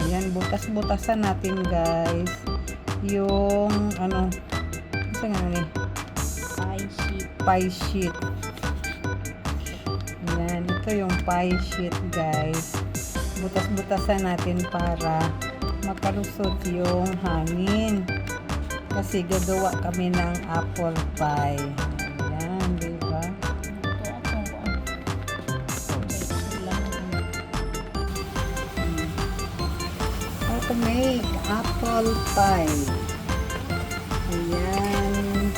Ayan, butas-butasan natin guys. Yung ano nga ni? Pie sheet. Ayan, ito yung pie sheet guys. Butas-butasan natin para makalusot yung hangin. Kasi gagawa kami ng apple pie. Ayan, diba? How to make apple pie. Ayan.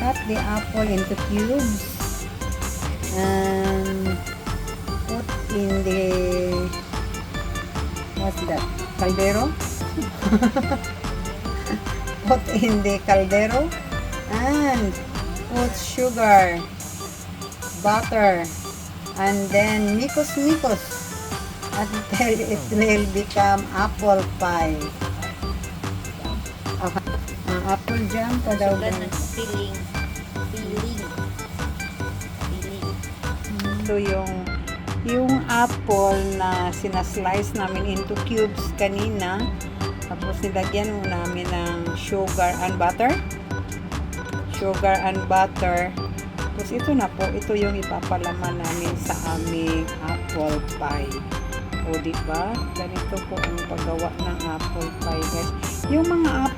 Cut the apple into cubes. And put in the, what's that? Caldero? Put in the caldero and put sugar, butter, and then mix until it will become apple pie. Apple jam pa daw. Filling. Ito yung apple na sinaslice namin into cubes kanina. Tapos nilagyan mo namin ng sugar and butter. Tapos ito na po, ito yung ipapalaman namin sa aming apple pie. O diba? Ganito po ang paggawa ng apple pie guys. Yung mga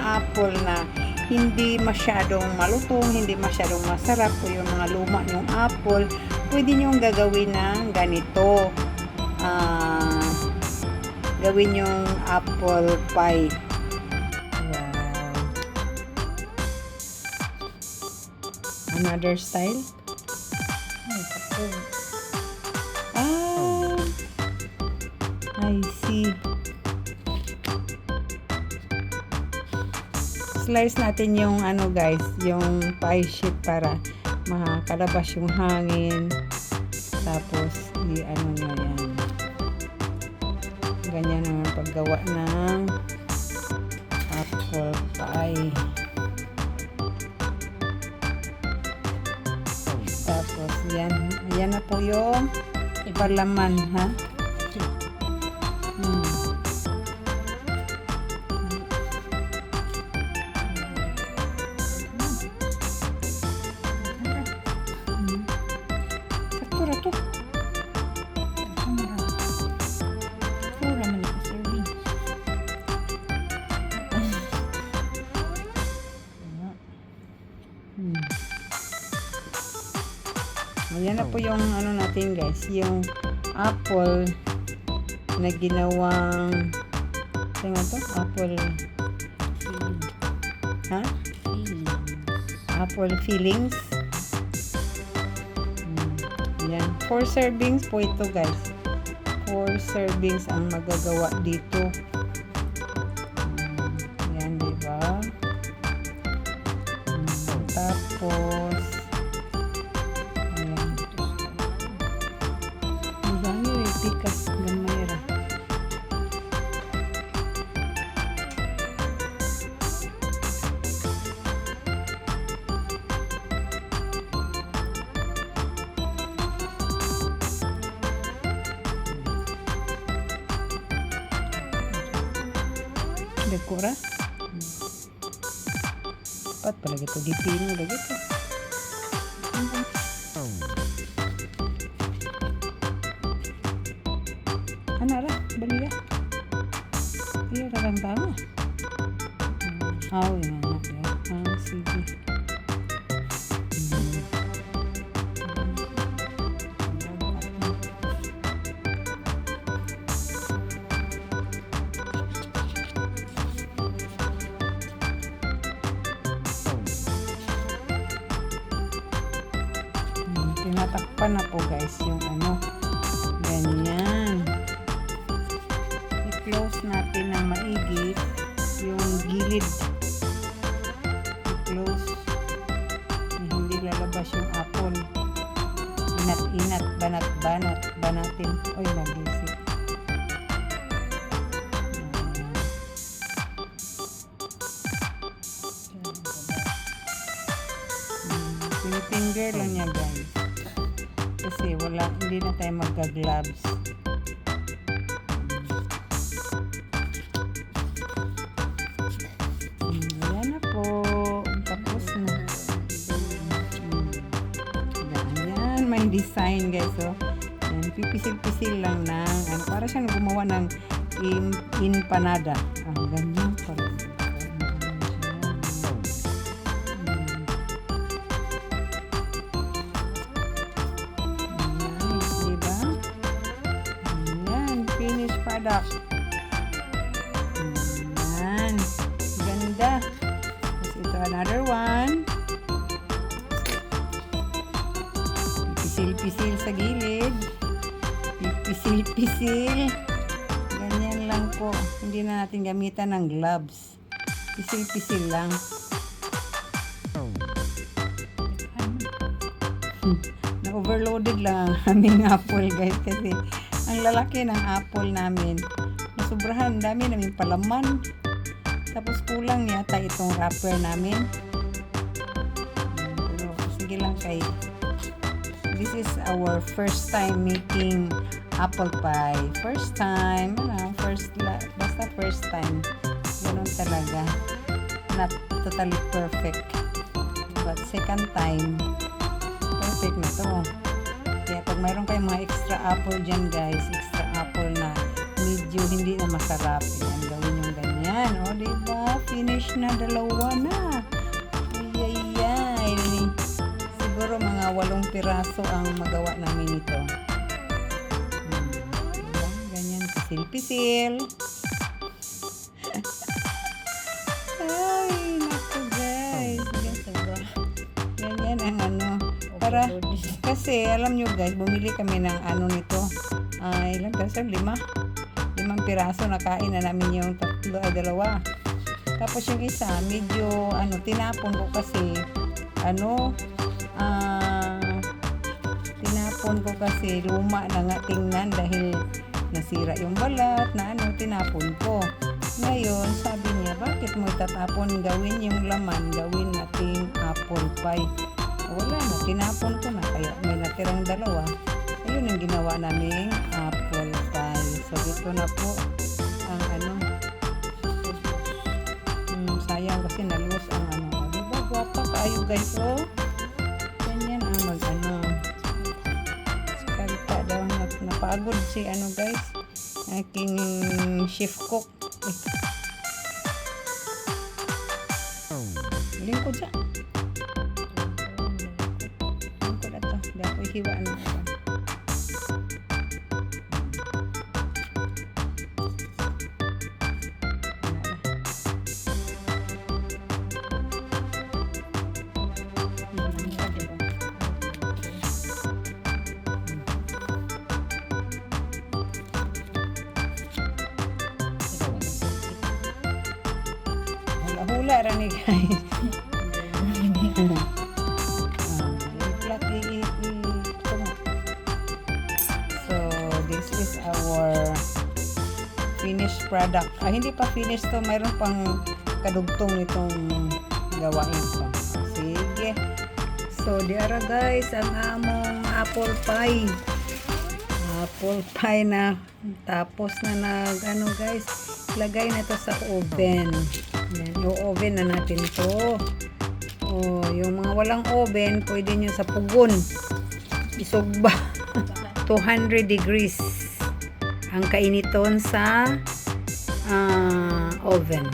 apple na hindi masyadong malutong, hindi masyadong masarap, o yung mga luma yung apple, pwede nyong gagawin ng ganito. Gawin yung apple pie. Wow. Another style? I see. Slice natin yung ano guys, yung pie sheet para makalabas yung hangin. Tapos ano nyo yan. Ganyan ang paggawa ng apple pie. Tapos yan na po yung ipalaman ha. Ayan na po yung ano natin guys, yung apple na ginawang apple apple fillings. Ayan, 4 servings po ito guys. 4 servings ang magagawa dito. Ayan, diba? Tapos pikas gamay ra. Dekora. Dapat pala gitu dipino lagi to. Anara, bali ya. Iya kadang tama. Ini anak ya. Sige. Tinatakpan na po guys yung ano. Ganyan. I-close natin ng maigi yung gilid. I-close. Hindi lalabas yung apple. Inat-inat, banat-banat, banatin. Oy, nagisip. Finger lang niya guys. Kasi hindi na tayo magka-gloves. yung design guys. So, yan, pipisil-pisil lang ng, para siyang gumawa ng empanada. Ganyan pala. Nice, diba? Ayan, finished product. Ayan, ganda. Tapos ito, another one. Pisil-pisil sa gilid. Pisil-pisil. Ganyan lang po. Hindi na natin gamitan ng gloves. Pisil-pisil lang. Na-overloaded lang ang aming apple guys kasi ang lalaki ng apple namin. Nasubrahan, dami namin palaman. Tapos kulang yata itong wrapper namin. Pero sige lang kay this is our first time making apple pie. First time, basta first time. Ganun talaga. Not totally perfect. But second time, perfect na to. Kaya pag mayroon kayong mga extra apple dyan guys, extra apple na medyo hindi na masarap, yan, gawin yung ganyan. O, diba? Finish na, dalawa na. Ayayay. Siguro mga 8 piraso ang magawa namin ito. Diba? Ganyan, pisil-pisil. Ay, naku guys. Ganyan ang para, kasi alam nyo guys, bumili kami ng nito. Ilang piraso? 5 piraso, nakain na namin yung 2. Tapos yung isa, medyo, tinapon ko kasi, tinapon ko kasi luma na nga tingnan dahil nasira yung balat na tinapon ko. Ngayon, sabi niya, bakit mo itatapon? Gawin yung laman, gawin natin apple pie. Wala na, tinapon ko na, kaya may natirang 2. Ayun ang ginawa naming apple pie. So, dito na po ang sayang kasi nalos ang diba, guwapa kayo guys, oh. Ganyan ang karita daw, napagod si guys, aking chef cook. Lingkod siya. Lingkod ato. Hindi ako ihiwa hula rani guys. So this is our finished product. Hindi pa finished to, mayroon pang kadugtong nitong gawain ko. Sige. So diara guys ang among apple pie. Apple pie na tapos na guys, lagay na to sa oven. Yan, yung oven na natin to. Yung mga walang oven, pwede nyo sa pugon isugba 200 degrees ang kainiton sa oven.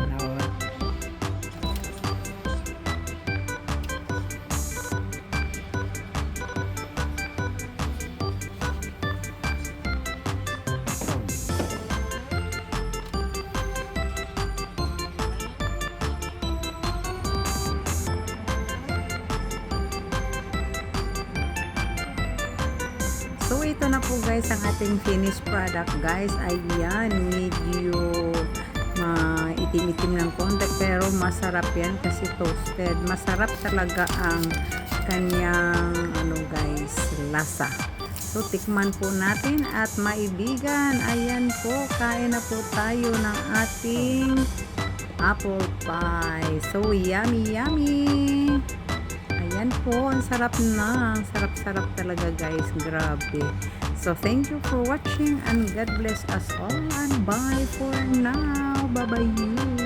So ito na po guys ang ating finished product guys. Ayan, medyo itim-itim ng konti pero masarap yan kasi toasted. Masarap talaga ang kanyang guys, lasa. So tikman po natin at maibigan, ayan po, kain na po tayo ng ating apple pie. So yummy yummy. Ayan po, ang sarap na. Ang sarap-sarap talaga guys. Grabe. So, thank you for watching and God bless us all and bye for now. Bye-bye you.